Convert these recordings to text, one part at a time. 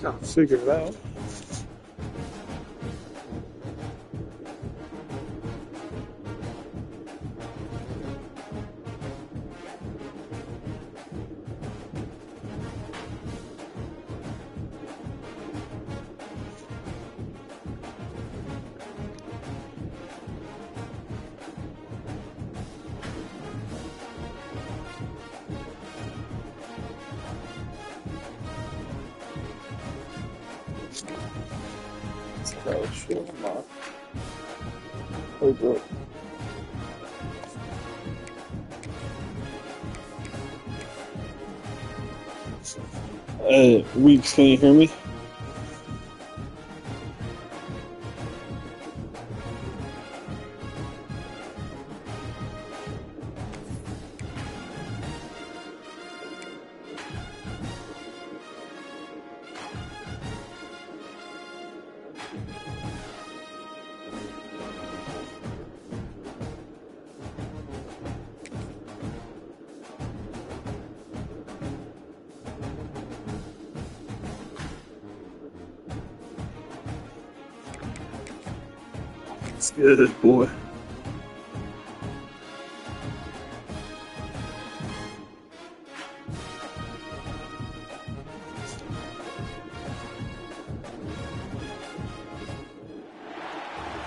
I'll figure it out. Oh, shit, I'm not. Oh, bro. Weeks, can you hear me? It's good, boy.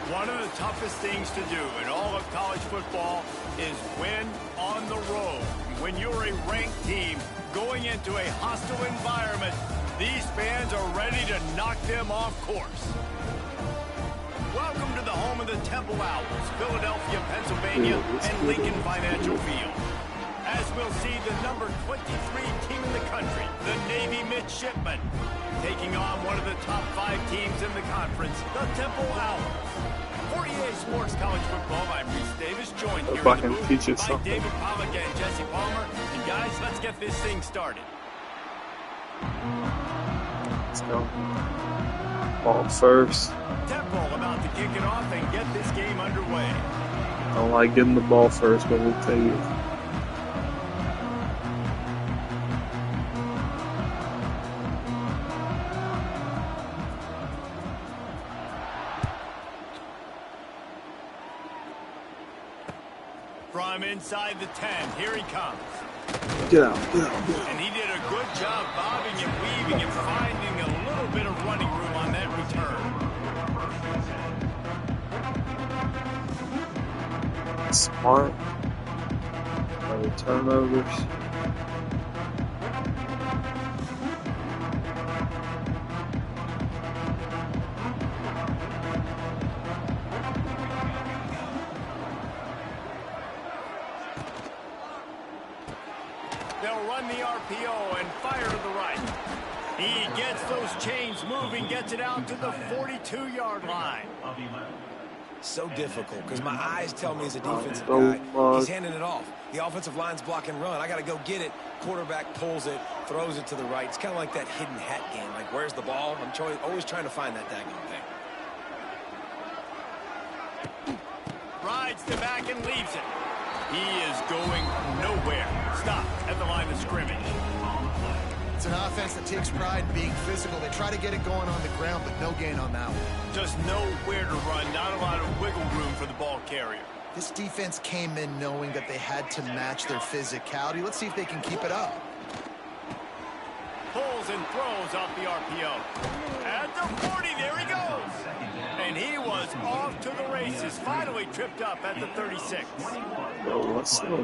One of the toughest things to do in all of college football is win on the road. When you're a ranked team going into a hostile environment, these fans are ready to knock them off course. Welcome to the home of the Temple Owls, Philadelphia, Pennsylvania, and Lincoln Financial Field. As we'll see, the number 23 team in the country, the Navy Midshipmen, taking on one of the top 5 teams in the conference, the Temple Owls. 48 Sports College Football, I'm Reese Davis, joined here in the booth by David Pollock and Jesse Palmer. And guys, let's get this thing started. Let's go. Ball first. Temple about to kick it off and get this game underway. I don't like getting the ball first, but we'll take it. From inside the 10, here he comes. Get out, get out, get out. And he did a good job bobbing and weaving and finding a little bit of running room on that return. Smart. No turnovers. They'll run the RPO and fire to the right. He gets those chains moving, gets it out to the 42-yard line. So difficult because my eyes tell me as a defensive guy, he's handing it off. The offensive line's blocking run. I got to go get it. Quarterback pulls it, throws it to the right. It's kind of like that hidden hat game. Like, where's the ball? I'm always trying to find that daggone thing. Rides to back and leaves it. He is going nowhere. Stop at the line of scrimmage. It's an offense that takes pride in being physical. They try to get it going on the ground, but no gain on that one. Just nowhere to run. Not a lot of wiggle room for the ball carrier. This defense came in knowing that they had to match their physicality. Let's see if they can keep it up. Pulls and throws off the RPO. At the 40, there he goes. And he was off to the races. Finally tripped up at the 36.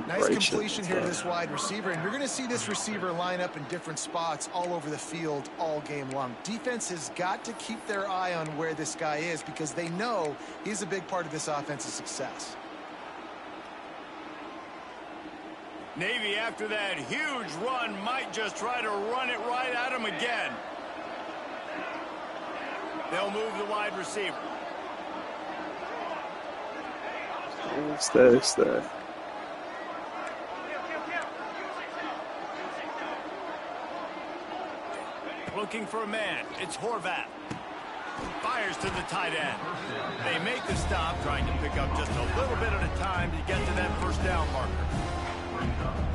Nice completion here to this wide receiver. And you're going to see this receiver line up in different spots all over the field all game long. Defense has got to keep their eye on where this guy is because they know he's a big part of this offense's success. Navy, after that huge run, might just try to run it right at him again. They'll move the wide receiver. Stay. Looking for a man. It's Horvath. Fires to the tight end. They make the stop, trying to pick up just a little bit at a time to get to that first down marker.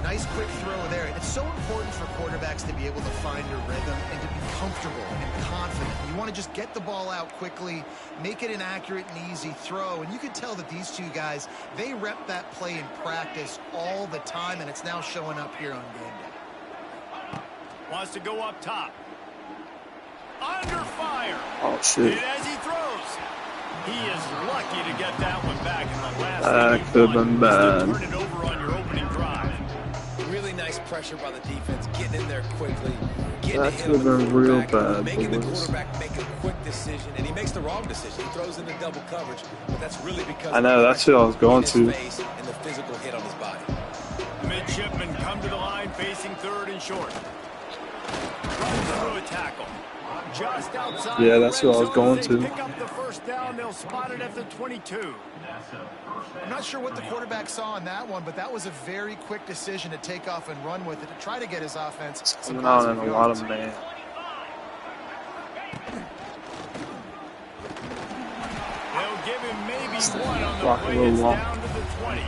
Nice quick throw there. It's so important for quarterbacks to be able to find a rhythm and to be comfortable and You want to just get the ball out quickly, make it an accurate and easy throw. And you can tell that these two guys, they rep that play in practice all the time, and it's now showing up here on game day. Wants to go up top. Under fire. Oh, shit. As he throws. He is lucky to get that one back in the last That could have been bad. Turn it over on your opening drive. Really nice pressure by the defense, getting in there quickly. That could have been real bad. Making the quarterback make a quick decision, and he makes the wrong decision. He throws into double coverage, but that's really because I know, that's who I was going to. And the physical hit on his body. Midshipmen come to the line facing third and short. Runs through a tackle. Just outside. Yeah, that's who I was going to. Pick up the first down. They'll spot it at the 22. I'm not sure what the quarterback saw on that one, but that was a very quick decision to take off and run with it to try to get his offense some Coming out in positive a lot yards. of man. They'll give him maybe one on the Rock a play. little It's long. down to the 20.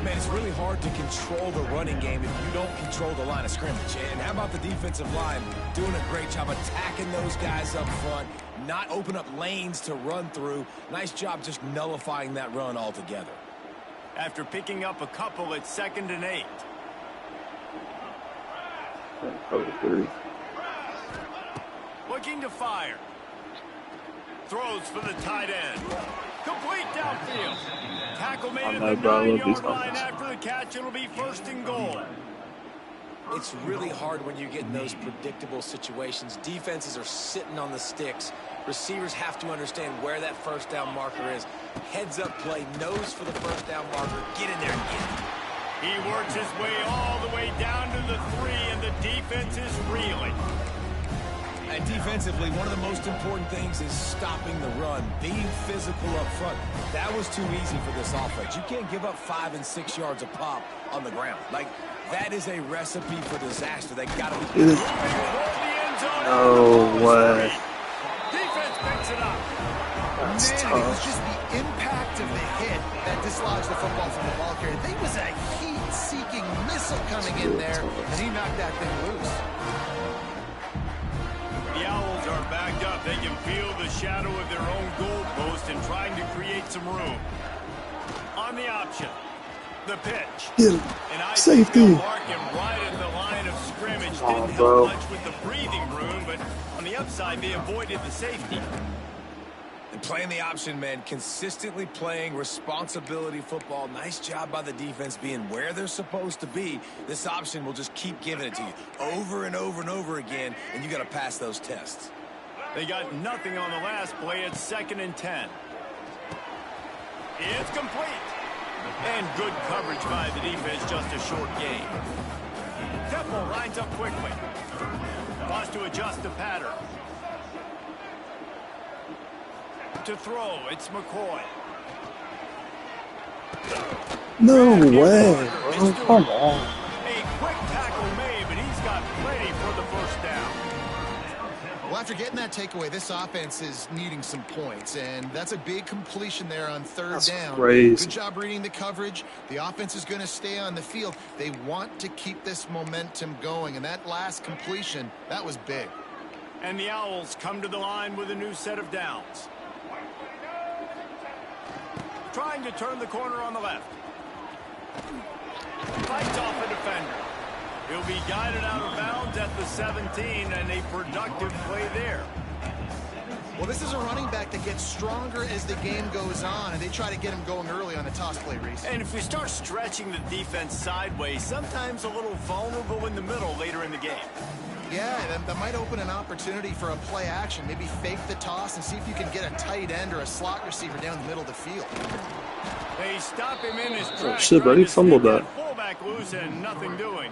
Man, it's really hard to control the running game if you don't control the line of scrimmage. And how about the defensive line doing a great job attacking those guys up front, not open up lanes to run through. Nice job just nullifying that run altogether. After picking up a couple at 2nd and 8. Cover 3. Looking to fire. Throws for the tight end. Complete downfield. Tackle made I at know, the bro. I love 9-yard these line. offenses. After the catch, it'll be 1st and goal. It's really hard when you get in those predictable situations. Defenses are sitting on the sticks. Receivers have to understand where that first down marker is. Heads up play, nose for the first down marker. Get in there and get it. He works his way all the way down to the 3, and the defense is reeling. And defensively, one of the most important things is stopping the run, being physical up front. That was too easy for this offense. You can't give up 5 and 6 yards a pop on the ground. Like, that is a recipe for disaster. They got to be. No way. Defense picks it up. That's Man, it was tough. just the impact of the hit that dislodged the football from the ball carrier. There was a heat-seeking missile coming in there, and he knocked that thing loose. The Owls are backed up. They can feel the shadow of their own goalpost and trying to create some room. On the option, the pitch. Get him. And I Safety. think they'll mark him right at the line of scrimmage. Oh, Didn't bro. help much with the breathing room, but on the upside, they avoided the safety. And playing the option, man, consistently playing responsibility football. Nice job by the defense being where they're supposed to be. This option will just keep giving it to you over and over and over again, and you got to pass those tests. They got nothing on the last play. It's 2nd and 10. It's complete. And good coverage by the defense, just a short gain. Temple lines up quickly. Wants to adjust the pattern. To throw, it's McCoy. No way, bro. Come on. A quick tackle made, but he's got plenty for the first down. Well, after getting that takeaway, this offense is needing some points, and that's a big completion there on 3rd That's down. crazy. Good job reading the coverage. The offense is going to stay on the field. They want to keep this momentum going, and that last completion, that was big. And the Owls come to the line with a new set of downs. Trying to turn the corner on the left. Fights off a defender. He'll be guided out of bounds at the 17, and a productive play there. Well, this is a running back that gets stronger as the game goes on, and they try to get him going early on the toss play, Reese. And if we start stretching the defense sideways, sometimes a little vulnerable in the middle later in the game. Yeah, that might open an opportunity for a play action. Maybe fake the toss and see if you can get a tight end or a slot receiver down the middle of the field. They stop him in his tracks. Shit, bro, he trying to fumbled sneak that. Fullback loose and nothing doing.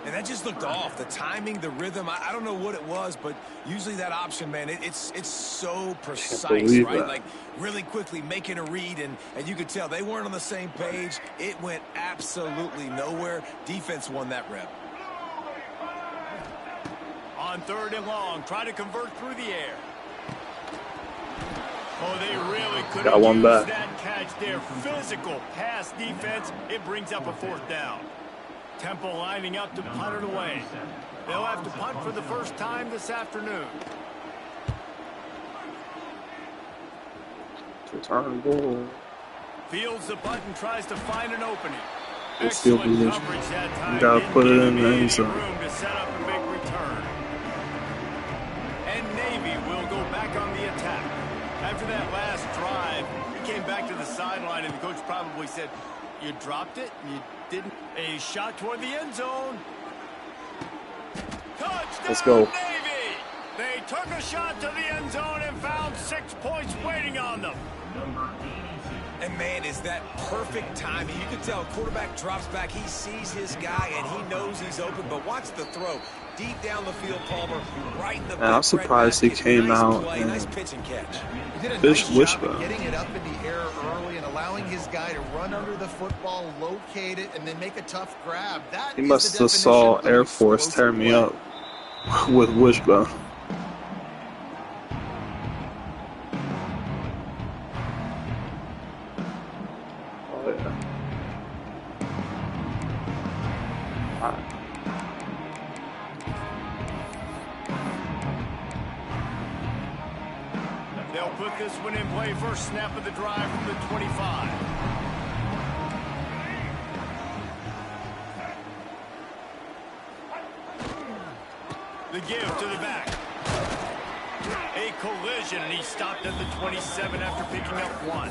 And that just looked off. The timing, the rhythm, I don't know what it was, but usually that option, man, it's so precise, believe right? that. Like really quickly making a read, and you could tell they weren't on the same page. It went absolutely nowhere. Defense won that rep. On 3rd and long, try to convert through the air. Oh, they really could Got have one used back. that catch there. Physical pass defense. It brings up a 4th down. Temple lining up to punt it away. They'll have to punt for the first time this afternoon. Return ball. Fields the punt and tries to find an opening. Good field Excellent position. coverage that time. You gotta put it in the end zone. Room to set up a big return. And Navy will go back on the attack. After that last drive, he came back to the sideline, and the coach probably said, "You dropped it, you didn't." A shot toward the end zone. Touchdown, Let's go. Navy! They took a shot to the end zone and found 6 points waiting on them. And man, is that perfect timing. You can tell quarterback drops back. He sees his guy, and he knows he's open. But watch the throw. Deep down the field, Palmer, right in the Man, I'm surprised he came out play. and Nice pitch and catch. He did a Fish nice job wishbone. of getting it up in the air early and allowing his guy to run under the football, locate it, and then make a tough grab. That he is must the have saw definition of Air Force tear explosive me play. up with wishbone. Oh yeah. Alright. They'll put this one in play first snap of the drive from the 25. The give to the back. A collision, and he stopped at the 27 after picking up 1.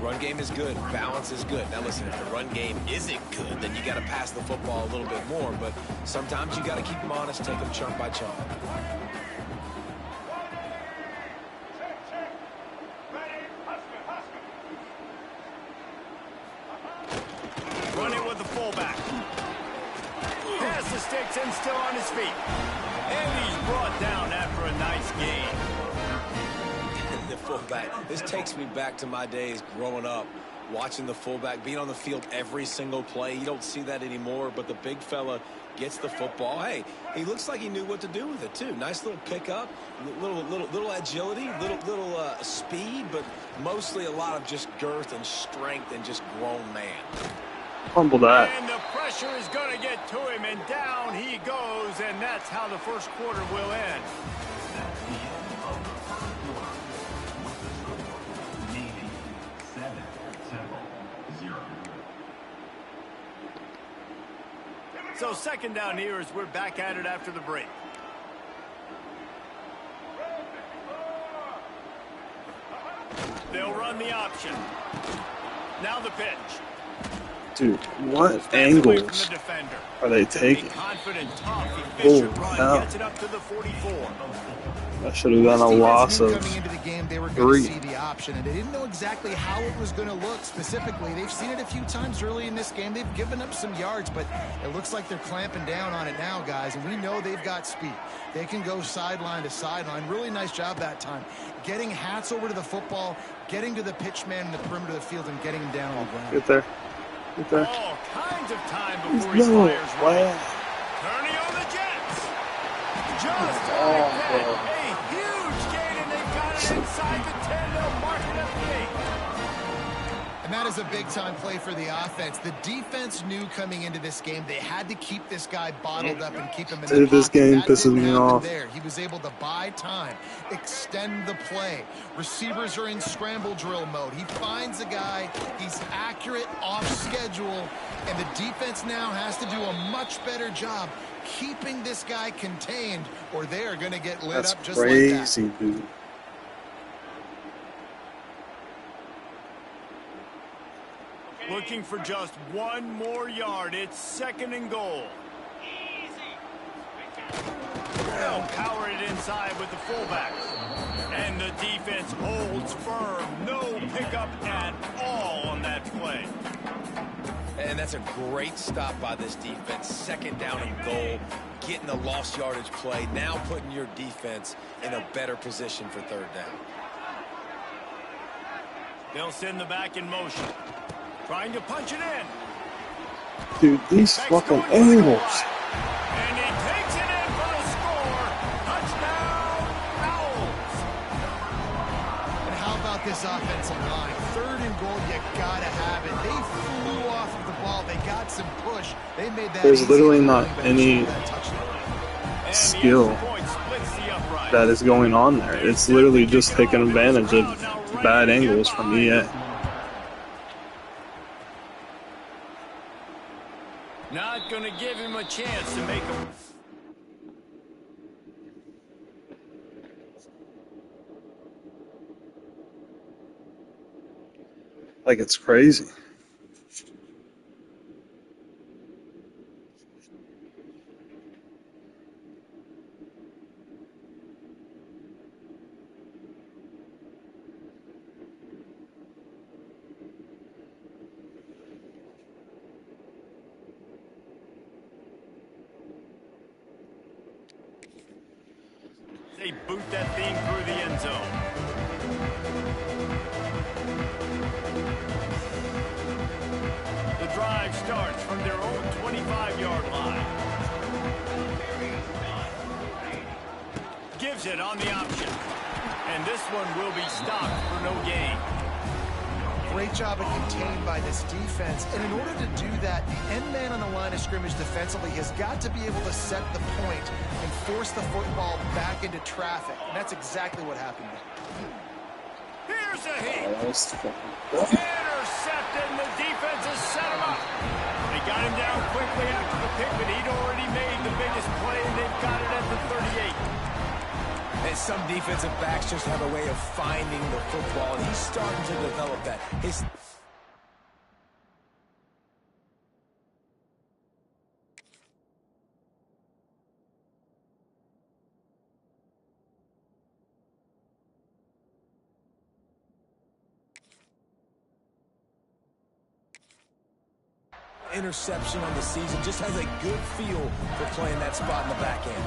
Run game is good. Balance is good. Now listen, if the run game isn't good, then you got to pass the football a little bit more. But sometimes you got to keep them honest, take them chunk by chunk. Running with the fullback. Pass the sticks and still on his feet. And he's brought down after a nice gain. The fullback. This takes me back to my days growing up, watching the fullback being on the field every single play. You don't see that anymore, but the big fella gets the football. Hey, he looks like he knew what to do with it too. Nice little pickup, little agility, little speed, but mostly a lot of just girth and strength and just grown man. Fumble that. And the pressure is going to get to him, and down he goes, and that's how the first quarter will end. So second down here as we're back at it after the break. They'll run the option. Now the pitch. Dude, what Steps away from angles the defender. are they A taking? confident, tough, Oh, efficient run hell. gets it up to the 44. That should have been a Defense loss knew of coming into the game they were going 3. to see the option, and they didn't know exactly how it was going to look specifically. They've seen it a few times early in this game. They've given up some yards, but it looks like they're clamping down on it now, guys, and we know they've got speed. They can go sideline to sideline. Really nice job that time. Getting hats over to the football, getting to the pitch man in the perimeter of the field, and getting him down on the ground. Get there. Get there. All kinds of time before he No fires right. way. Turning on the Jets. Just Oh, like that. bro. A huge gain, and they've got it inside the 10. They'll mark it at the 8. And that is a big-time play for the offense. The defense knew coming into this game they had to keep this guy bottled up and keep him in the Dude, this pocket. game That pisses didn't me happen off. there. He was able to buy time, extend the play. Receivers are in scramble drill mode. He finds a guy. He's accurate, off schedule, and the defense now has to do a much better job keeping this guy contained, or they are going to get lit That's up just like that. crazy, dude. Looking for just one more yard. It's 2nd and goal. They'll power it inside with the fullback. And the defense holds firm. No pickup at all on that play. And that's a great stop by this defense. 2nd down and goal, getting the lost yardage play, now putting your defense in a better position for 3rd down. They'll send the back in motion. Trying to punch it in. Dude, these Back's fucking going for the angles. line. And he takes it in for the score. Touchdown, Owls. And how about this this offensive line. 3rd and goal, you gotta have it. They flew off of the ball. They got some push. They made that. There's literally not any skill that is going on there. It's literally just taking advantage of bad angles from EA. Not going to give him a chance to make a... Like, it's crazy. They boot that thing through the end zone. The drive starts from their own 25-yard line. Gives it on the option. And this one will be stopped for no gain. Great job of contained by this defense. And in order to do that, the end man on the line of scrimmage defensively has got to be able to set the point and force the football back into traffic. And that's exactly what happened there. Here's a hit. Intercepted, and the defense has set him up. They got him down quickly after the pick, but he'd already made the biggest play, and they've got it at the 38. And some defensive backs just have a way of finding the football, and he's starting to develop that. Interception on the season, just has a good feel for playing that spot in the back end.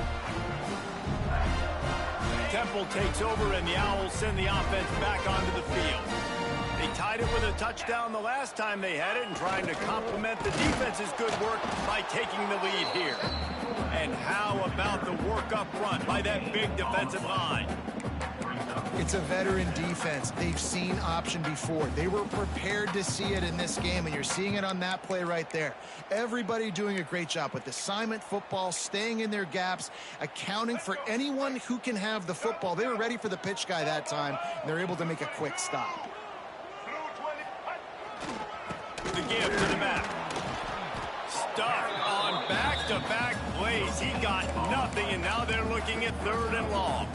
Temple takes over, and the Owls send the offense back onto the field. They tied it with a touchdown the last time they had it, and trying to complement the defense's good work by taking the lead here. And how about the work up front by that big defensive line? It's a veteran defense. They've seen option before. They were prepared to see it in this game, and you're seeing it on that play right there. Everybody doing a great job with assignment football, staying in their gaps, accounting for anyone who can have the football. They were ready for the pitch guy that time, and they're able to make a quick stop. The give to the back. Stuck on back-to-back plays. He got nothing, and now they're looking at 3rd and long.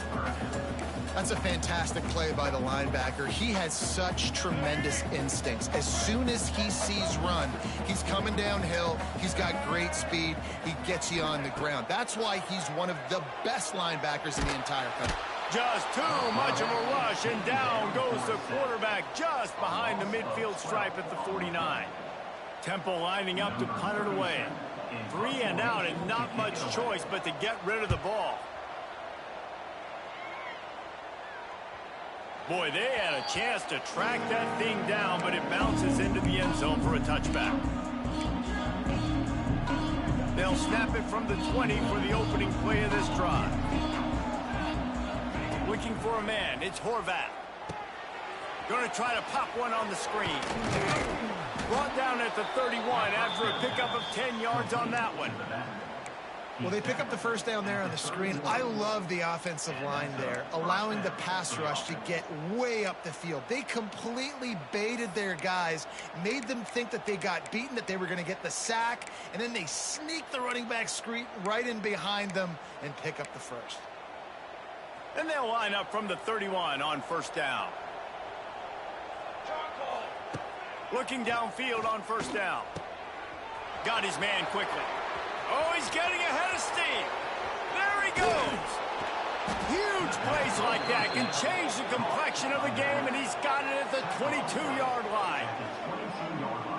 That's a fantastic play by the linebacker. He has such tremendous instincts. As soon as he sees run, he's coming downhill. He's got great speed. He gets you on the ground. That's why he's one of the best linebackers in the entire country. Just too much of a rush, and down goes the quarterback just behind the midfield stripe at the 49. Temple lining up to punt it away. 3 and out, and not much choice but to get rid of the ball. Boy, they had a chance to track that thing down, but it bounces into the end zone for a touchback. They'll snap it from the 20 for the opening play of this drive. Looking for a man, it's Horvat. Going to try to pop one on the screen. Brought down at the 31 after a pickup of 10 yards on that one. Well, they pick up the first down there on the screen. I love the offensive line there, allowing the pass rush to get way up the field. They completely baited their guys, made them think that they got beaten, that they were going to get the sack, and then they sneak the running back screen right in behind them and pick up the first. And they'll line up from the 31 on 1st down. Looking downfield on 1st down. Got his man quickly. Oh, he's getting ahead of steam. There he goes. Huge plays like that can change the complexion of the game, and he's got it at the 22-yard line.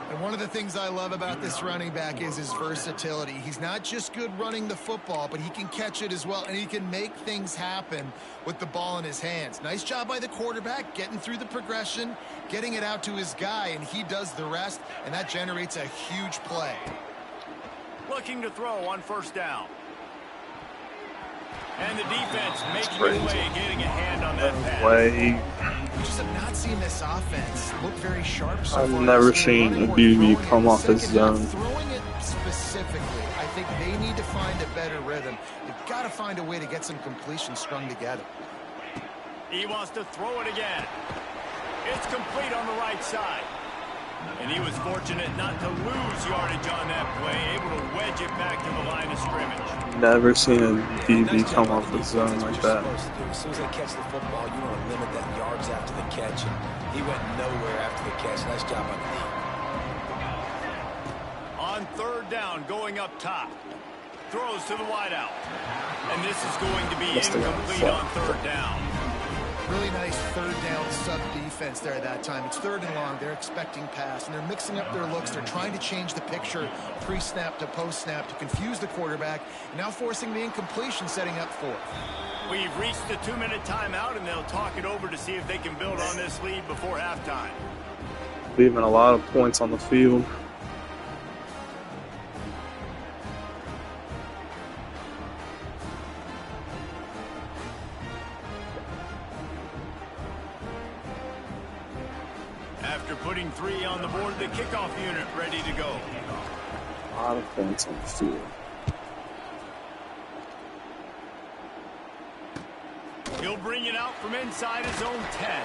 And one of the things I love about this running back is his versatility. He's not just good running the football, but he can catch it as well, and he can make things happen with the ball in his hands. Nice job by the quarterback, getting through the progression, getting it out to his guy, and he does the rest, and that generates a huge play. Looking to throw on 1st down. And the defense making its way, getting a hand on that pass. Way. We just have not seen this offense look very sharp so far. I've never seen a BB come off his zone. Throwing it specifically, I think they need to find a better rhythm. They've got to find a way to get some completions strung together. He wants to throw it again. It's complete on the right side. And he was fortunate not to lose yardage on that play, able to wedge it back to the line of scrimmage. Never seen a DB come off the zone like that. As soon as they catch the football, you want to limit that yards after the catch. And he went nowhere after the catch. Nice job on the knee. On third down, going up top. Throws to the wideout. And this is going to be incomplete on third down. Really nice third down sub defense there at that time. It's third and long. They're expecting pass, and they're mixing up their looks. They're trying to change the picture pre-snap to post-snap to confuse the quarterback, and now forcing the incompletion, setting up fourth. We've reached the 2-minute timeout, and they'll talk it over to see if they can build on this lead before halftime. Leaving a lot of points on the field. After putting 3 on the board, the kickoff unit ready to go. A lot of points on the field. He'll bring it out from inside his own 10.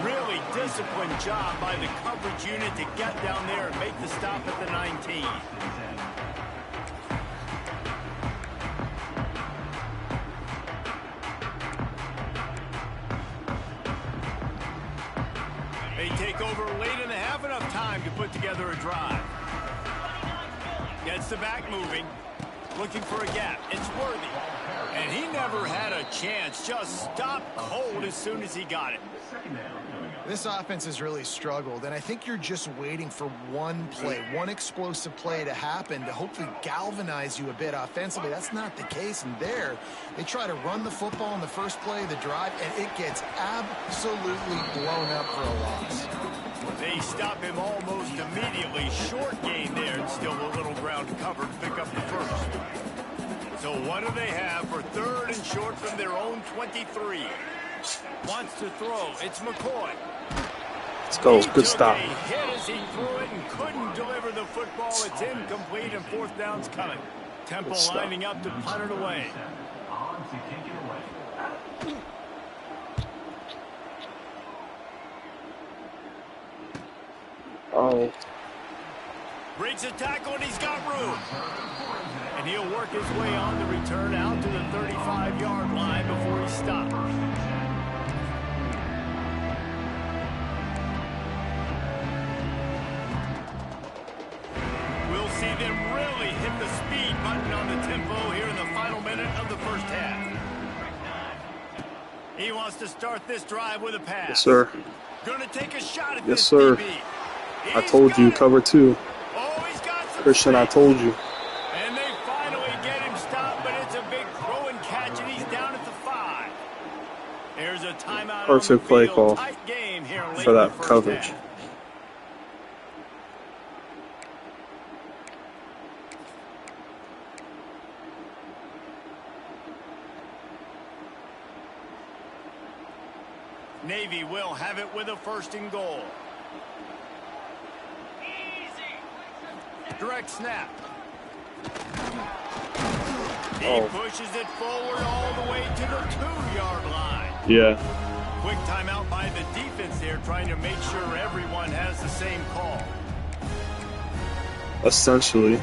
Really disciplined job by the coverage unit to get down there and make the stop at the 19. They take over late in the half, enough time to put together a drive. Gets the back moving, looking for a gap. It's Worthy. And he never had a chance, just stopped cold as soon as he got it. This offense has really struggled, and I think you're just waiting for one play, one explosive play to happen to hopefully galvanize you a bit offensively. That's not the case, and there, they try to run the football in the first play of the drive, and it gets absolutely blown up for a loss. They stop him almost immediately. Short gain there, and still a little ground covered to pick up the first. So what do they have for third and short from their own 23? Wants to throw. It's McCoy. Let's go. Good stop. He hit as he threw it and couldn't deliver the football. It's incomplete, and fourth down's coming. Temple lining up to punt it away. Oh. Breaks a tackle, and he's got room. And he'll work his way on the return out to the 35-yard line before he stops. We'll see them really hit the speed button on the tempo here in the final minute of the first half. He wants to start this drive with a pass. Yes, sir. Gonna take a shot at Yes, this sir. DB. I told you, cover 2. Oh, he's got some Christian, I space. told you. And they finally get him stopped, but it's a big throw and catch, and he's down at the 5. There's a timeout. Perfect on the play field. call Tight game here late for in that the first coverage. half. Navy will have it with a first and goal. Direct snap. He pushes it forward all the way to the 2-yard line. Yeah. Quick timeout by the defense there, trying to make sure everyone has the same call. Essentially.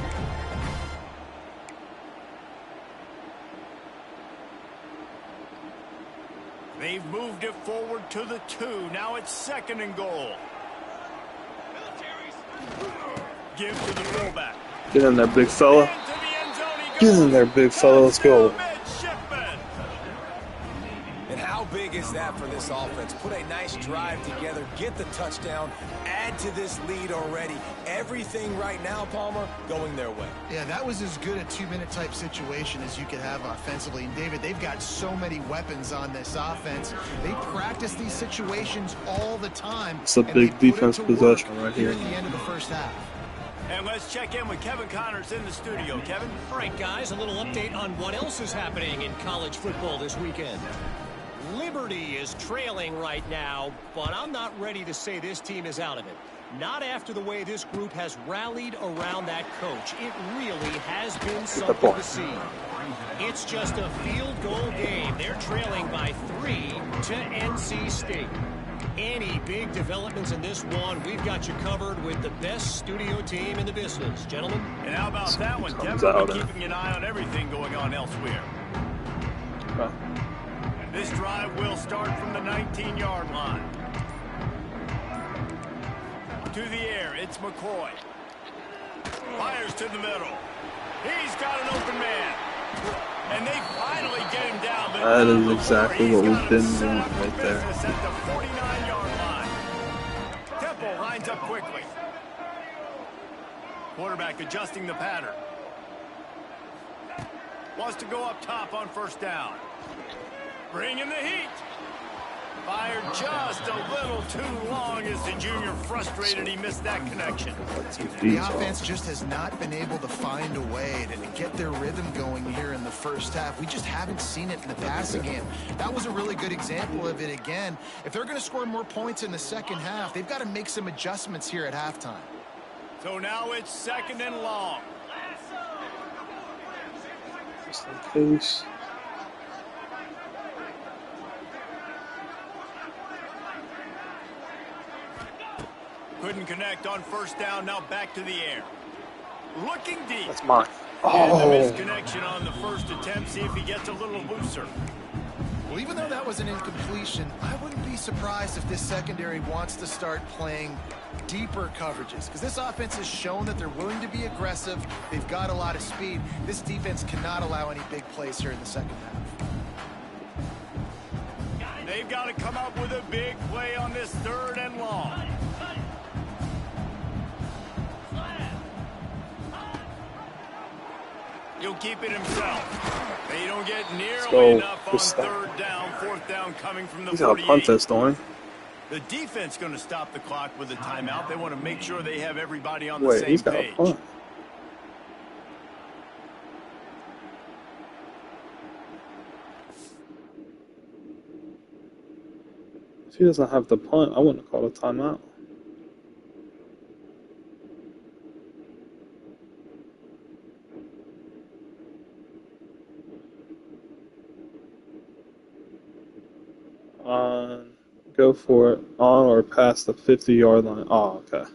They've moved it forward to the 2. Now it's second and goal. Give to the fullback. Get in there, big fella. Into the end zone he Get goes. in there, big fella. Let's go. Midshipman. And how big is that for this offense? Put a nice drive together, get the touchdown, add to this lead already. Everything right now, Palmer, going their way. Yeah, that was as good a 2-minute type situation as you could have offensively. And David, they've got so many weapons on this offense. They practice these situations all the time. It's a and big they put it defense to possession work right here. at the end of the first half. And let's check in with Kevin Connors in the studio. Kevin? All right, guys, a little update on what else is happening in college football this weekend. Liberty is trailing right now, but I'm not ready to say this team is out of it. Not after the way this group has rallied around that coach. It really has been something to see. It's just a field goal game. They're trailing by 3 to NC State. Any big developments in this one, we've got you covered with the best studio team in the business, gentlemen. And how about that one, Kevin? I'll be keeping an eye on everything going on elsewhere. This drive will start from the 19-yard line. To the air, it's McCoy. Fires to the middle. He's got an open man. And they finally get him down. But that is exactly what we've been doing right there. At the 49-yard line. Temple lines up quickly. Quarterback adjusting the pattern. Wants to go up top on first down. Bringing the heat. Fired just a little too long as the junior frustrated he missed that connection. The offense just has not been able to find a way to get their rhythm going here in the first half. We just haven't seen it in the passing game. That was a really good example of it again. If they're going to score more points in the second half, they've got to make some adjustments here at halftime. So now it's 2nd and long. Just in case. Couldn't connect on first down. Now back to the air. Looking deep. That's mine. And the misconnection on the first attempt. See if he gets a little looser. Well, even though that was an incompletion, I wouldn't be surprised if this secondary wants to start playing deeper coverages, because this offense has shown that they're willing to be aggressive. They've got a lot of speed. This defense cannot allow any big plays here in the second half. They've got to come up with a big play on this 3rd and long. He'll keep it himself. They don't get nearly enough on 3rd down. 4th down coming from the 48. He's got a punt this, don't he? The defense going to stop the clock with a timeout. They want to make sure they have everybody on the same page. He's got a punt. If he doesn't have the punt, I wouldn't have called a timeout. Go for it on or past the 50-yard line. Oh, okay.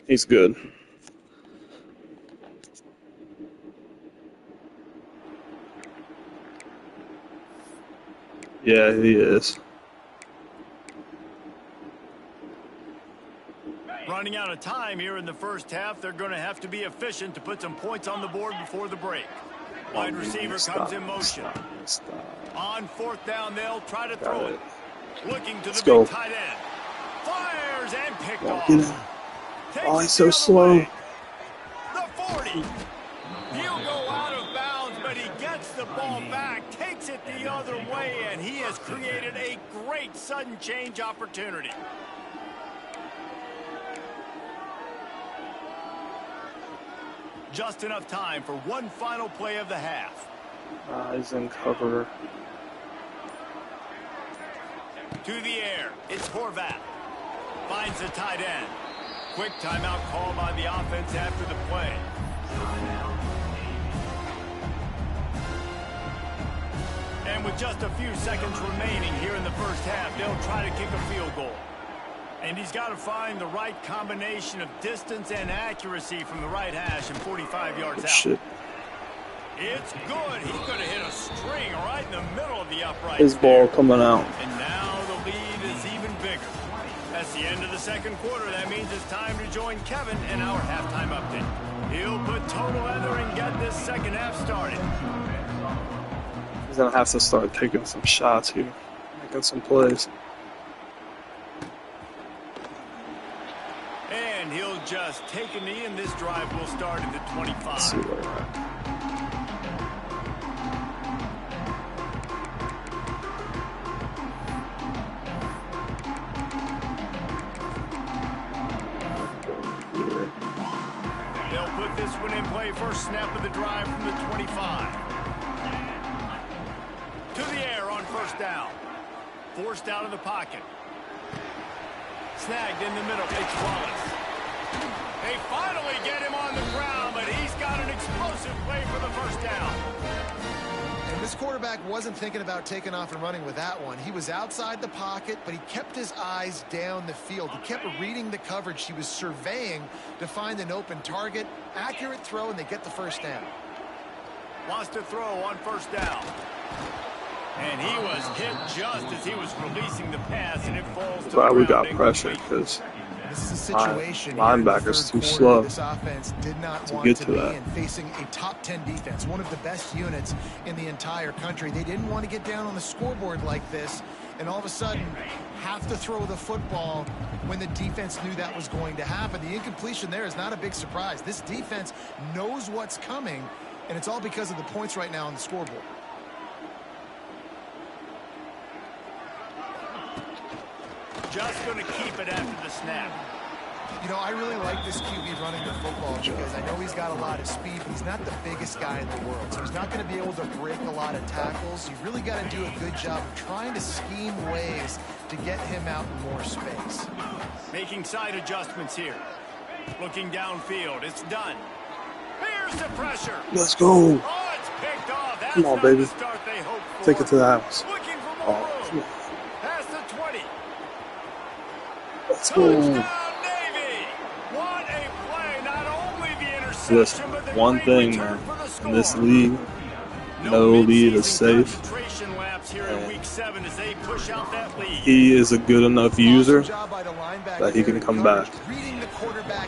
He's good. Yeah, he is. Running out of time here in the first half. They're going to have to be efficient to put some points on the board before the break. Wide receiver comes in motion. On 4th down, they'll try to throw it. Looking to the big tight end. Fires and picked off. Oh, he's so slow. The 40. He'll go out of bounds, but he gets the ball back, takes it the other way, and he has created a great sudden change opportunity. Just enough time for one final play of the half. He's in cover. To the air, it's Horvath. Finds the tight end. Quick timeout call by the offense after the play. And with just a few seconds remaining here in the first half, they'll try to kick a field goal. And he's got to find the right combination of distance and accuracy from the right hash and 45 yards out. Shit. It's good. He's going to hit a string right in the middle of the upright. His ball coming out. And now the lead is even bigger. That's the end of the second quarter. That means it's time to join Kevin in our halftime update. He'll put total leather and get this second half started. He's going to have to start taking some shots here, making some plays. And he'll just take a knee, and this drive will start at the 25. Let's see where we're at. this one in play. First snap of the drive from the 25. To the air on first down. Forced out of the pocket. Snagged in the middle. It's Wallace. They finally get him on the ground, but he's got an explosive play for the first down. And this quarterback wasn't thinking about taking off and running with that one. He was outside the pocket, but he kept his eyes down the field. He kept reading the coverage. He was surveying to find an open target. Accurate throw, and they get the first down. Wants to throw on first down. And he was hit just as he was releasing the pass, and it falls to the ground. We got pressure because this is a situation linebackers too slow this offense did not want get to to be that. in, facing a top 10 defense, one of the best units in the entire country. They didn't want to get down on the scoreboard like this, and all of a sudden have to throw the football when the defense knew that was going to happen. The incompletion there is not a big surprise. This defense knows what's coming, and it's all because of the points right now on the scoreboard. Just going to keep it after the snap. You know, I really like this QB running the football because I know he's got a lot of speed, but he's not the biggest guy in the world. So he's not going to be able to break a lot of tackles. You really got to do a good job of trying to scheme ways to get him out in more space. Making side adjustments here. Looking downfield. It's done. Here's the pressure. Let's go. Oh, it's picked off. That's Come on, not baby. the start they hoped for. Take it to the house. Looking for more room. Past the 20. Let's Touchdown, go. Navy. What a play. Not only the interception, Listen, but the one great thing, return man, for the score. in this league, no lead is safe. Concentration laps here in week 7 as they push out that lead. He is a good enough user that he can come back.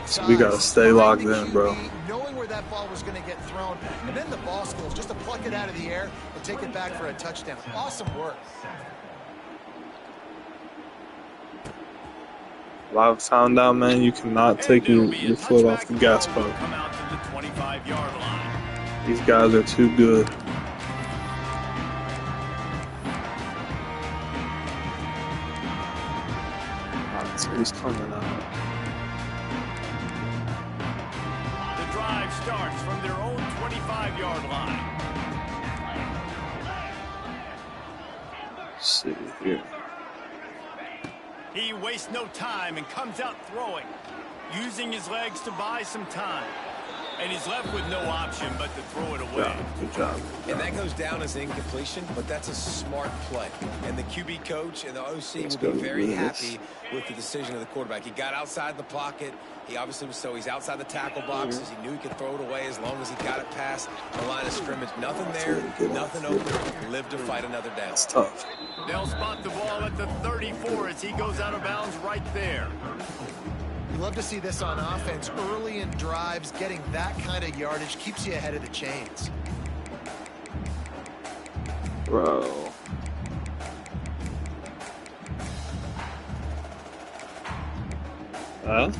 So we gotta stay locked in, bro. Knowing where that ball was going to get thrown, and then the ball skills just to pluck it out of the air and take it back for a touchdown. Awesome work. I've found out, man, you cannot take your foot off the gas pedal. Come out to the 25-yard line. These guys are too good. Alright, so he's coming out. The drive starts from their own 25-yard line. Let's see here. He wastes no time and comes out throwing, using his legs to buy some time. And he's left with no option but to throw it away. Yeah, good job. And that goes down as an incompletion, but that's a smart play. And the QB coach and the OC will be very happy with the decision of the quarterback. He got outside the pocket. He obviously was he's outside the tackle boxes. He knew he could throw it away as long as he got it past the line of scrimmage. Nothing there, nothing open. Live to fight another down. It's tough. They'll spot the ball at the 34 as he goes out of bounds right there. You love to see this on offense. Early in drives, getting that kind of yardage keeps you ahead of the chains. Bro. Huh?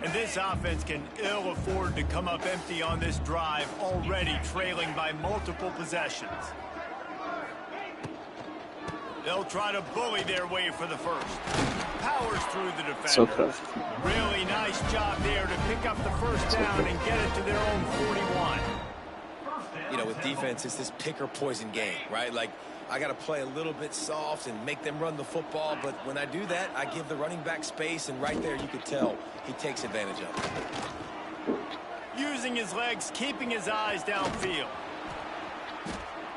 And this offense can ill afford to come up empty on this drive, already trailing by multiple possessions. They'll try to bully their way for the first. Powers through the defender. It's okay. Really nice job there to pick up the first down and get it to their own 41. You know, with defense, it's this pick or poison game, right? Like, I got to play a little bit soft and make them run the football, but when I do that, I give the running back space, and right there you could tell he takes advantage of it. Using his legs, keeping his eyes downfield.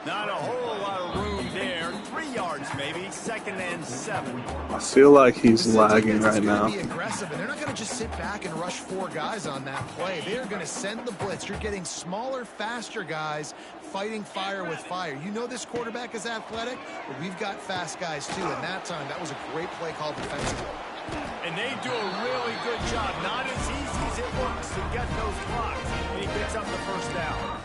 Not a whole lot of room there. 3 yards maybe. 2nd and 7. I feel like he's lagging right now. Be aggressive, and they're not going to just sit back and rush 4 guys on that play. They are going to send the blitz. You're getting smaller, faster guys fighting fire with fire. You know this quarterback is athletic, but we've got fast guys too. And that time, that was a great play call defensively. And they do a really good job. Not as easy as it looks to get those blocks. And he picks up the first down.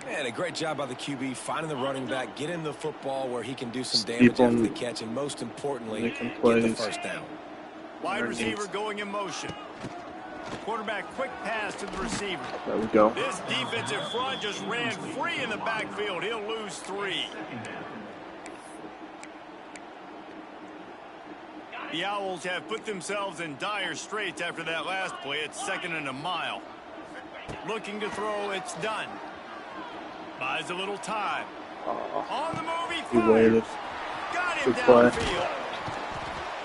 And a great job by the QB, finding the running back, get him the football where he can do some damage after the catch, and most importantly, get the first down. Wide receiver going in motion. Quarterback quick pass to the receiver. There we go. This defensive front just ran free in the backfield. He'll lose 3. The Owls have put themselves in dire straits after that last play. It's 2nd and a mile. Looking to throw, it's done. Buys a little time. On the move, he waited. Got him downfield.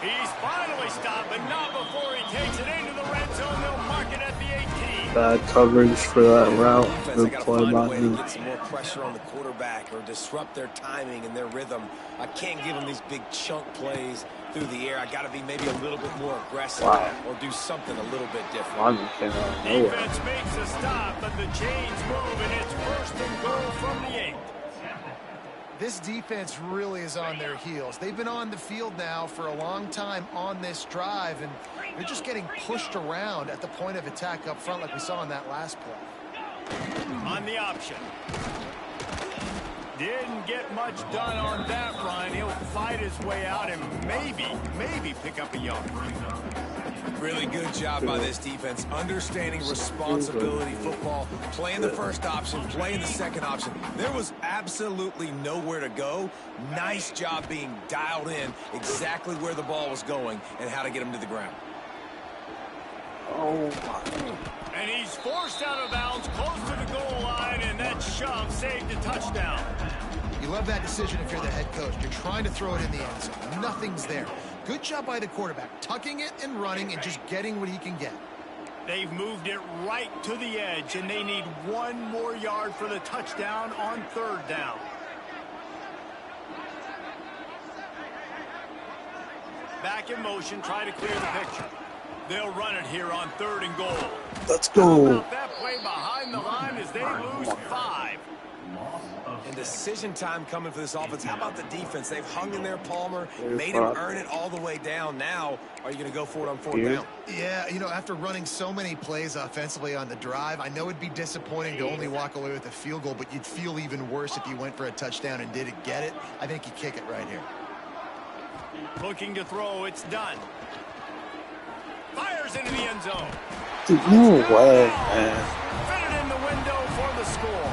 He's finally stopped, but not before he takes it into the red zone. They'll mark it at the 18. Bad coverage for that route. Good play by him. Get some more pressure on the quarterback or disrupt their timing and their rhythm. I can't give them these big chunk plays through the air. I got to be maybe a little bit more aggressive or do something a little bit different. Defense makes a stop, but the chains move, and it's 1st and goal from the 8. This defense really is on their heels. They've been on the field now for a long time on this drive, and they're just getting pushed around at the point of attack up front like we saw in that last play. On the option. Didn't get much done on that run. He'll fight his way out and maybe pick up a yard. Really good job by this defense, understanding responsibility football, playing the first option, playing the second option. There was absolutely nowhere to go. Nice job being dialed in exactly where the ball was going and how to get him to the ground. Oh my. And he's forced out of bounds close to the goal line, and that shove saved a touchdown. You love that decision if you're the head coach. You're trying to throw it in the end zone. Nothing's there. Good job by the quarterback, tucking it and running and just getting what he can get. They've moved it right to the edge, and they need 1 more yard for the touchdown on 3rd down. Back in motion, try to clear the picture. They'll run it here on 3rd and goal. Let's go. How about that play behind the line as they lose 5? And decision time coming for this offense. How about the defense? They've hung in there, Palmer, made him earn it all the way down. Now, are you going to go for it on 4th down? Yeah, you know, after running so many plays offensively on the drive, I know it'd be disappointing to only walk away with a field goal, but you'd feel even worse if you went for a touchdown and didn't get it. I think you kick it right here. Looking to throw, it's done. Fires into the end zone. Dude, no way, man. Fitted in the window for the score.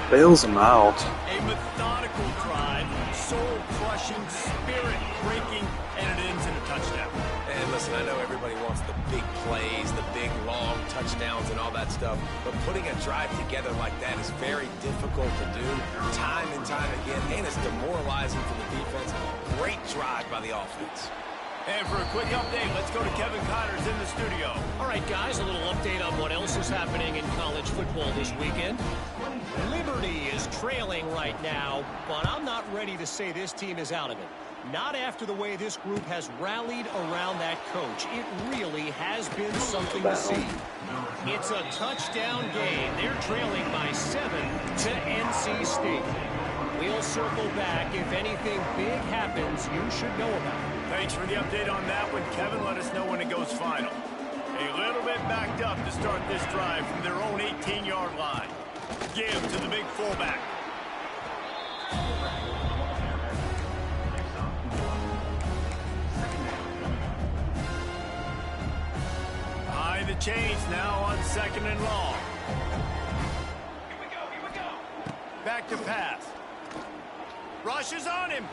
Bails him out. A methodical drive, soul-crushing, spirit-breaking, and it ends in a touchdown. And listen, I know everybody wants the big plays, the big, long touchdowns and all that stuff, but putting a drive together like that is very difficult to do time and time again, and it's demoralizing for the defense. Great drive by the offense. And for a quick update, let's go to Kevin Connors in the studio. All right, guys, a little update on what else is happening in college football this weekend. Liberty is trailing right now, but I'm not ready to say this team is out of it. Not after the way this group has rallied around that coach. It really has been something to see. It's a touchdown game. They're trailing by 7 to NC State. We'll circle back. If anything big happens, you should know about it. Thanks for the update on that one, Kevin. Let us know when it goes final. A little bit backed up to start this drive from their own 18-yard line. Give to the big fullback. Behind the chains now on 2nd and long. Here we go. Back to pass. Rushes on him.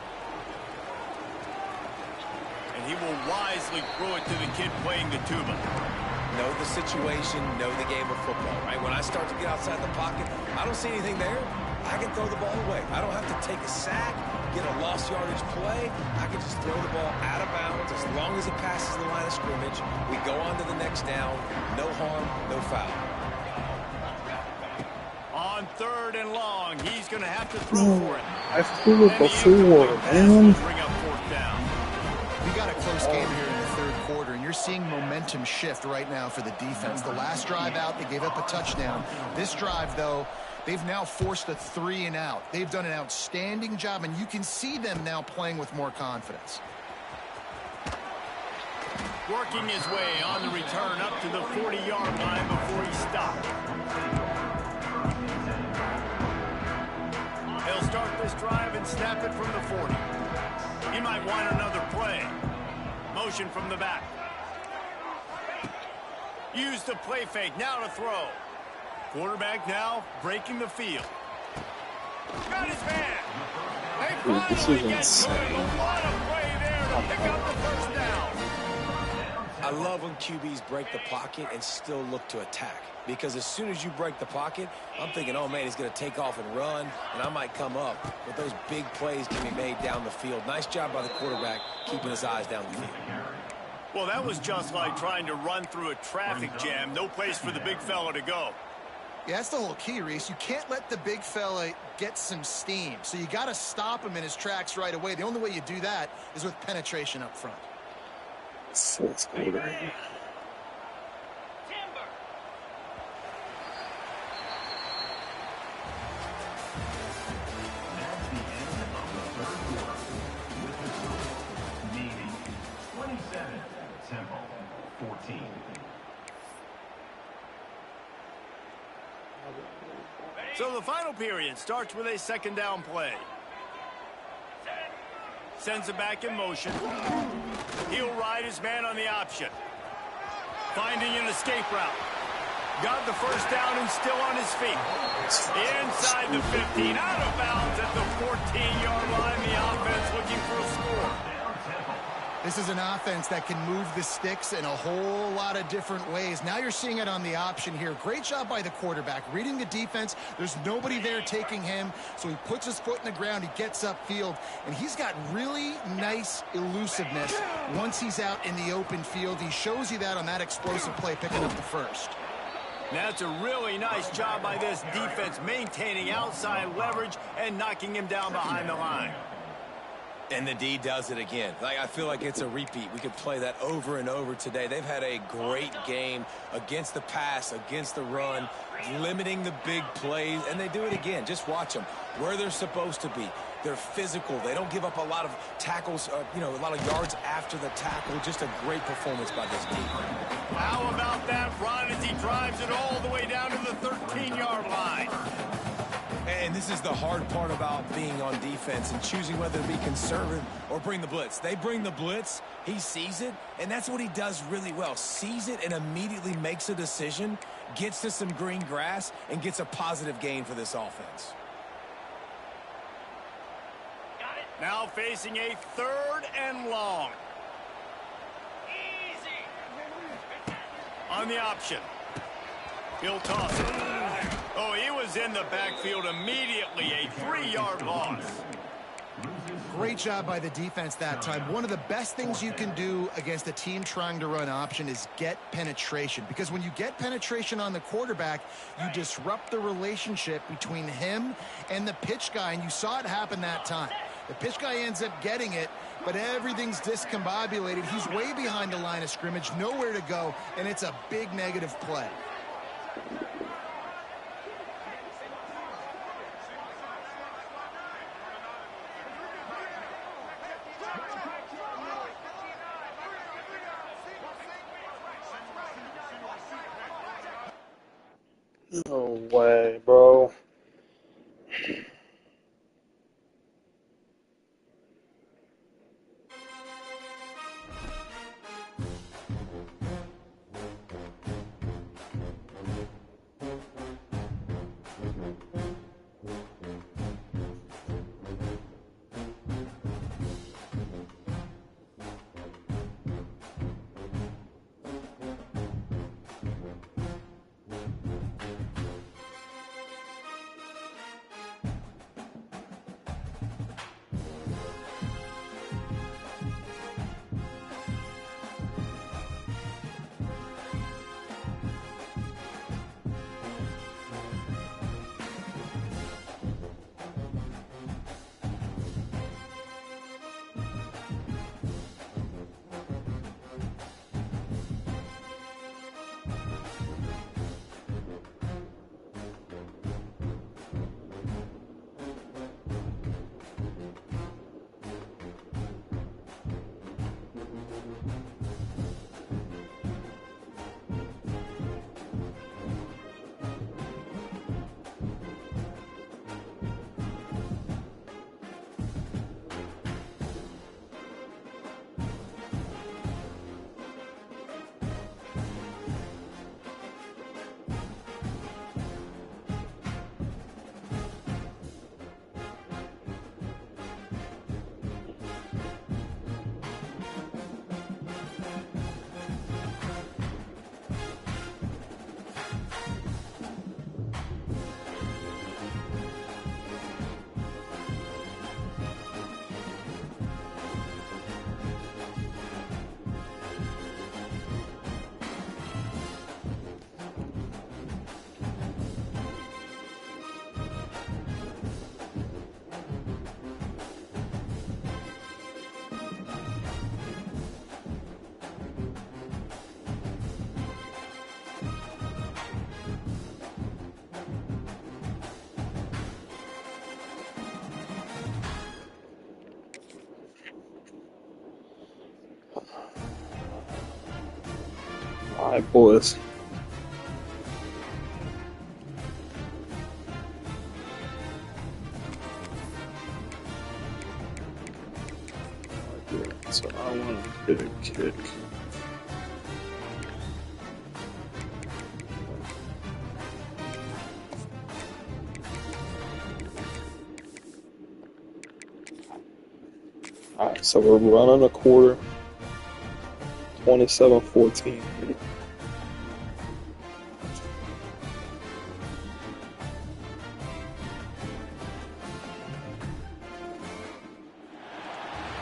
And he will wisely throw it to the kid playing the tuba. Know the situation, know the game of football, right? When I start to get outside the pocket, I don't see anything there. I can throw the ball away. I don't have to take a sack, get a lost yardage play. I can just throw the ball out of bounds as long as it passes the line of scrimmage. We go on to the next down. No harm, no foul. On 3rd and long, he's going to have to throw for it. I threw it before, man. Bring up 4th down. We got a close game here in the 3rd quarter, and you're seeing momentum shift right now for the defense. The last drive out, they gave up a touchdown. This drive, though, they've now forced a 3 and out. They've done an outstanding job, and you can see them now playing with more confidence. Working his way on the return up to the 40-yard line before he stopped. They'll start this drive and snap it from the 40. He might want another play. Motion from the back. Use the play fake. Now to throw. Quarterback now breaking the field. Got his man. They finally get to it. What a play there to pick up the 1st down. I love when QBs break the pocket and still look to attack. Because as soon as you break the pocket, I'm thinking, oh, man, he's going to take off and run, and I might come up. But those big plays can be made down the field. Nice job by the quarterback keeping his eyes down the field. Well, that was just like trying to run through a traffic jam. No place for the big fella to go. Yeah, that's the whole key, Reese. You can't let the big fella get some steam. So you got to stop him in his tracks right away. The only way you do that is with penetration up front. Fourth quarter. So the final period starts with a second down play. Sends it back in motion. He'll ride his man on the option. Finding an escape route. Got the first down and still on his feet. Inside the 15, out of bounds at the 14-yard line. The offense looking for a score. This is an offense that can move the sticks in a whole lot of different ways. Now you're seeing it on the option here. Great job by the quarterback. Reading the defense, there's nobody there taking him, so he puts his foot in the ground, he gets upfield, and he's got really nice elusiveness once he's out in the open field. He shows you that on that explosive play, picking up the first. That's a really nice job by this defense, maintaining outside leverage and knocking him down behind the line. And the D does it again. I feel like it's a repeat. We could play that over and over today. They've had a great game against the pass, against the run, limiting the big plays, and they do it again. Just watch them where they're supposed to be. They're physical. They don't give up a lot of tackles, a lot of yards after the tackle. Just a great performance by this team. How about that run as he drives it all the way down to the 13-yard line? And this is the hard part about being on defense and choosing whether to be conservative or bring the blitz. They bring the blitz, he sees it, and that's what he does really well. Sees it and immediately makes a decision, gets to some green grass, and gets a positive gain for this offense. Now facing a 3rd and long. Easy. On the option. He'll toss it. Oh, he was in the backfield immediately. A 3-yard loss. Great job by the defense that time. One of the best things you can do against a team trying to run option is get penetration. Because when you get penetration on the quarterback, you disrupt the relationship between him and the pitch guy. And you saw it happen that time. The pitch guy ends up getting it, but everything's discombobulated. He's way behind the line of scrimmage, nowhere to go, and it's a big negative play. No way, bro. Alright, boys. So I want to get a kick. Alright, so we're running a quarter. 27-14.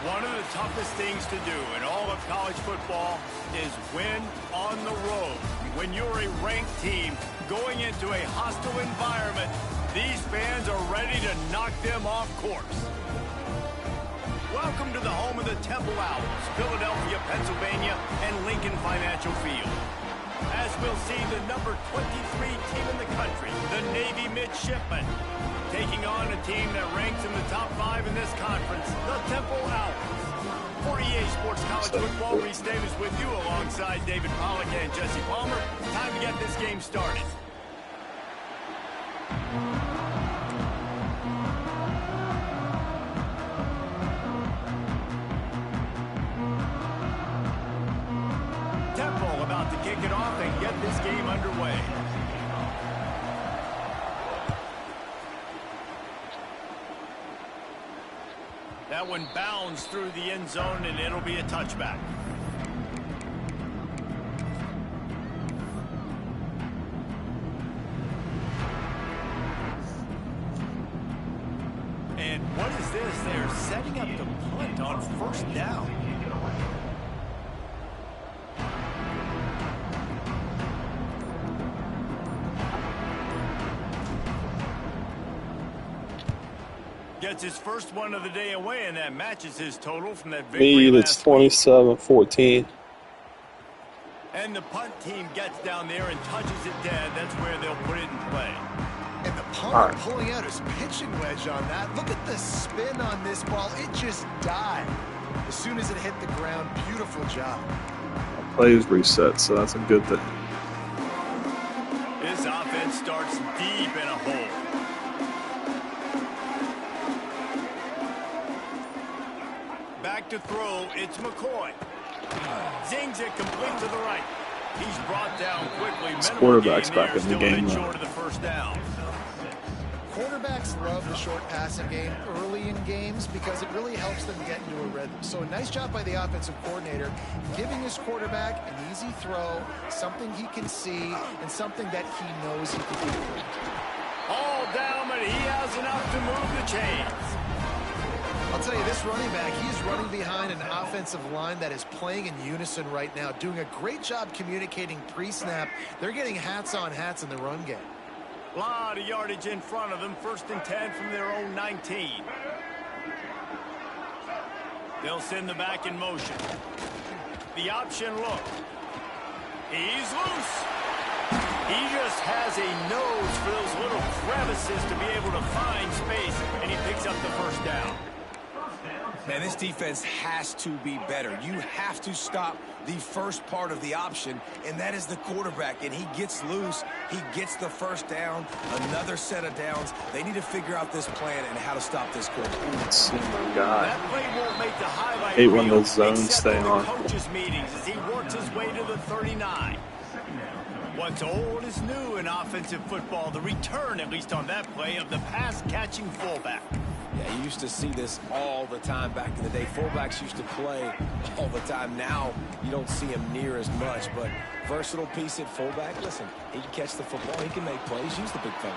One of the toughest things to do in all of college football is win on the road. When you're a ranked team going into a hostile environment, these fans are ready to knock them off course. Welcome to the home of the Temple Owls, Philadelphia, Pennsylvania, and Lincoln Financial Field. As we'll see the number 23 team in the country, the Navy Midshipmen, taking on a team that ranks in the top 5 in this conference, the Temple Owls. For EA Sports College Football, Reese Davis with you alongside David Pollack and Jesse Palmer. Time to get this game started. Temple about to kick it off and get this game underway. That one bounds through the end zone, and it'll be a touchback. And what is this? They're setting up the punt on first down. Gets his first one of the day away, and that matches his total from that victory Lead, it's 27-14. And the punt team gets down there and touches it dead. That's where they'll put it in play. And the punter pulling out his pitching wedge on that. Look at the spin on this ball. It just died as soon as it hit the ground. Beautiful job. Plays reset, so that's a good thing. This offense starts deep in a hole. Back to throw, it's McCoy. Zings it complete to the right. He's brought down quickly. This quarterback's back in the game now. Short of the first down. Quarterbacks love the short passing game early in games because it really helps them get into a rhythm. So a nice job by the offensive coordinator, giving his quarterback an easy throw, something he can see, and something that he knows he can do. All down, but he has enough to move the chains. I'll tell you, this running back, he's running behind an offensive line that is playing in unison right now, doing a great job communicating pre-snap. They're getting hats on hats in the run game. A lot of yardage in front of them, 1st and 10 from their own 19. They'll send the back in motion. The option look. He's loose. He just has a nose for those little crevices to be able to find space, and he picks up the first down. Man, this defense has to be better. You have to stop the first part of the option, and that is the quarterback. And he gets loose. He gets the first down, another set of downs. They need to figure out this plan and how to stop this quarterback. That play won't make the highlight Hate when reel, those zones except stay in the on. coaches' meetings as he works his way to the 39. What's old is new in offensive football. The return, at least on that play, of the pass-catching fullback. Yeah, you used to see this all the time back in the day. Fullbacks used to play all the time. Now you don't see him near as much, but versatile piece at fullback. Listen, he can catch the football. He can make plays. Use the big fella.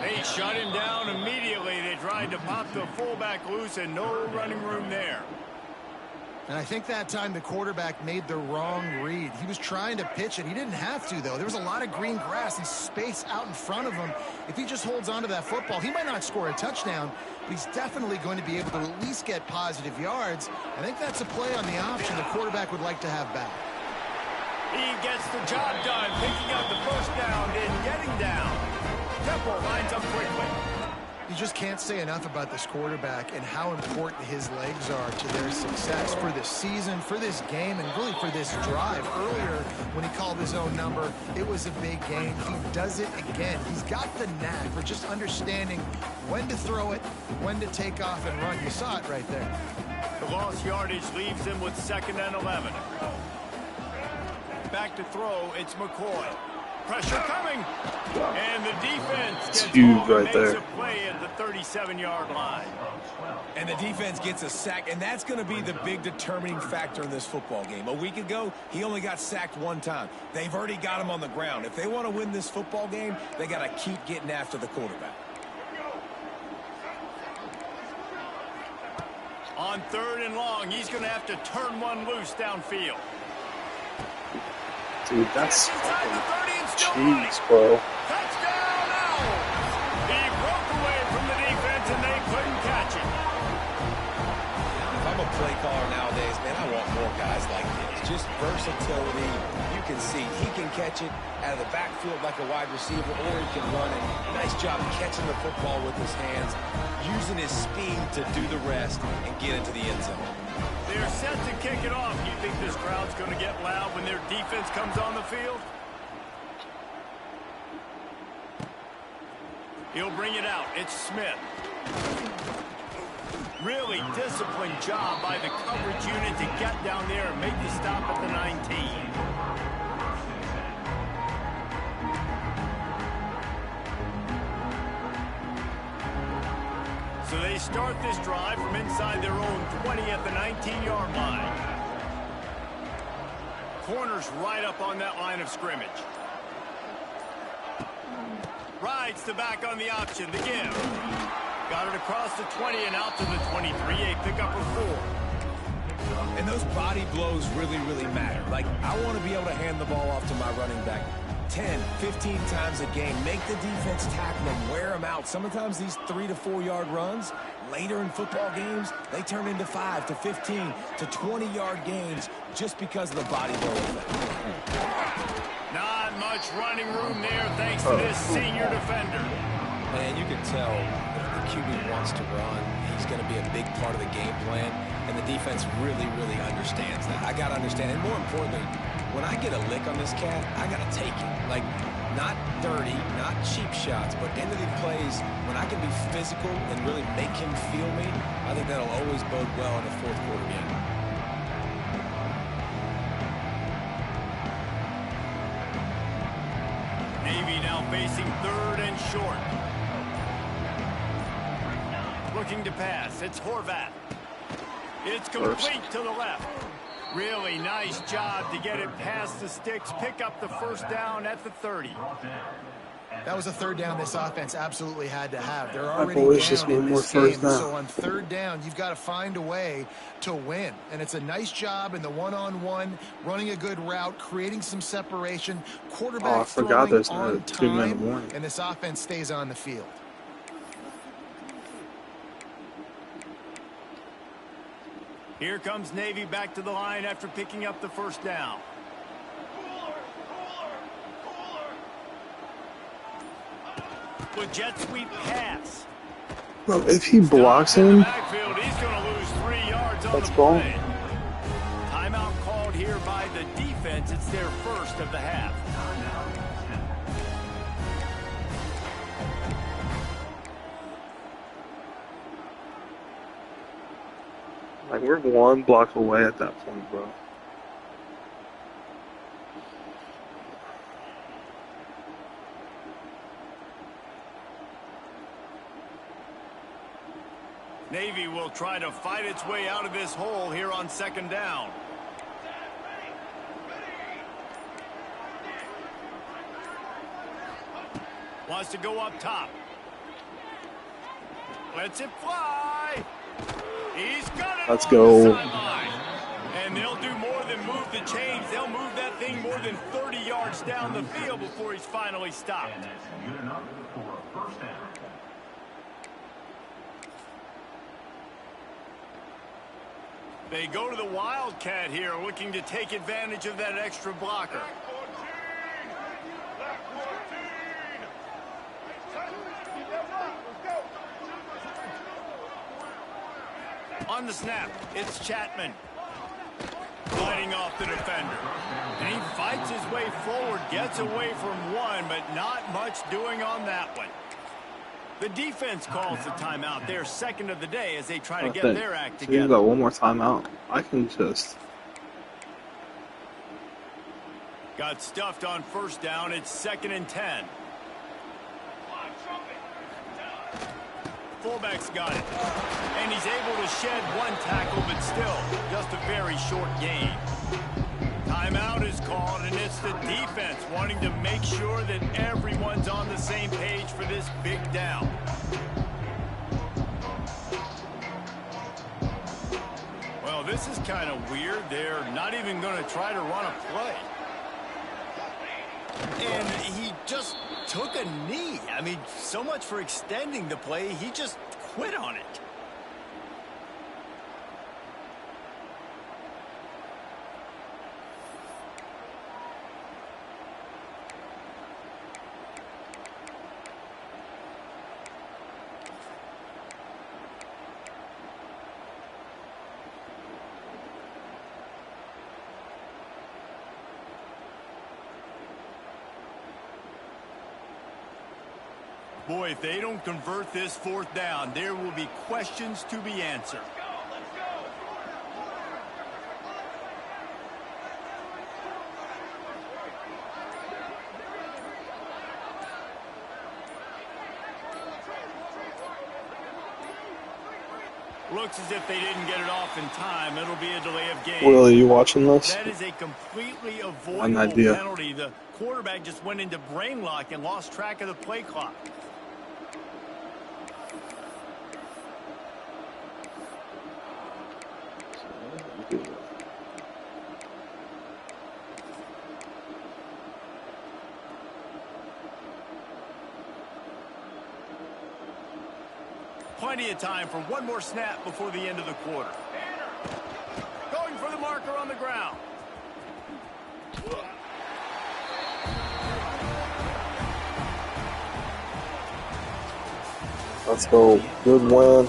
They shut him down immediately. They tried to pop the fullback loose, and no running room there. And I think that time the quarterback made the wrong read. He was trying to pitch it. He didn't have to, though. There was a lot of green grass and space out in front of him. If he just holds on to that football, he might not score a touchdown, but he's definitely going to be able to at least get positive yards. I think that's a play on the option the quarterback would like to have back. He gets the job done, picking up the first down and getting down. Temple lines up quickly. You just can't say enough about this quarterback and how important his legs are to their success for this season, for this game, and really for this drive. Earlier, when he called his own number, it was a big gain. He does it again. He's got the knack for just understanding when to throw it, when to take off and run. You saw it right there. The lost yardage leaves him with 2nd and 11. Back to throw, it's McCoy. Pressure coming, and the defense gets huge right there. A play at the 37-yard line. And the defense gets a sack, and that's going to be the big determining factor in this football game. A week ago, he only got sacked 1 time. They've already got him on the ground. If they want to win this football game, they got to keep getting after the quarterback. On 3rd and long, he's going to have to turn one loose downfield. Dude, that's fucking cheese, bro. Touchdown Owls! He broke away from the defense and they couldn't catch him. If I'm a play caller nowadays, man, I want more guys like this. Just versatility. You can see he can catch it out of the backfield like a wide receiver, or he can run it. Nice job catching the football with his hands, using his speed to do the rest and get into the end zone. They're set to kick it off. You think this crowd's going to get loud when their defense comes on the field? He'll bring it out. It's Smith. Really disciplined job by the coverage unit to get down there and make the stop at the 19. So they start this drive from inside their own 20 at the 19-yard line. Corners right up on that line of scrimmage. Rides the back on the option, the give. Got it across the 20 and out to the 23, a pickup of 4. And those body blows really, really matter. Like, I want to be able to hand the ball off to my running back 10, 15 times a game. Make the defense tackle them, wear them out. Sometimes these 3 to 4 yard runs, later in football games, they turn into 5 to 15 to 20 yard gains just because of the body blow effect. Not much running room there thanks to this senior defender. And you can tell the QB wants to run. He's going to be a big part of the game plan, and the defense really, really understands that. I got to understand, and more importantly, when I get a lick on this cat, I got to take it. Like, not dirty, not cheap shots, but end of the plays, when I can be physical and really make him feel me, I think that'll always bode well in the 4th quarter game. Navy now facing 3rd and short. Looking to pass. It's Horvath. It's complete to the left. Really nice job to get it past the sticks, pick up the 1st down at the 30. That was a 3rd down this offense absolutely had to have. They're already down in this game, so on 3rd down, you've got to find a way to win. And it's a nice job in the one-on-one, running a good route, creating some separation, quarterback throwing on time, and this offense stays on the field. Here comes Navy back to the line after picking up the 1st down. With jet sweep pass. Well, if he blocks him, Backfield, he's going to lose 3 yards on that's the ball. play. Timeout called here by the defense. It's their 1st of the half. Like, we're 1 block away at that point, bro. Navy will try to fight its way out of this hole here on 2nd down. Wants to go up top. Lets it fly. He's got it. Let's go. And they'll do more than move the chains. They'll move that thing more than 30 yards down the field before he's finally stopped. They go to the Wildcat here, looking to take advantage of that extra blocker. On the snap, it's Chapman. Fighting off the defender. And he fights his way forward, gets away from one, but not much doing on that one. The defense calls the timeout. They're second of the day as they try to get their act together. You got one more timeout. I can just... Got stuffed on first down. It's 2nd and 10. Fullback's got it. And he's able to shed one tackle, but still just a very short gain. Timeout is called, and it's the defense wanting to make sure that everyone's on the same page for this big down. Well, this is kind of weird. They're not even going to try to run a play. And he just took a knee. I mean, so much for extending the play. He just quit on it. Boy, if they don't convert this 4th down, there will be questions to be answered. Looks as if they didn't get it off in time. It'll be a delay of game. Will, are you watching this? That is a completely avoidable penalty. The quarterback just went into brain lock and lost track of the play clock. Plenty of time for one more snap before the end of the quarter. Going for the marker on the ground. Let's go. Good win.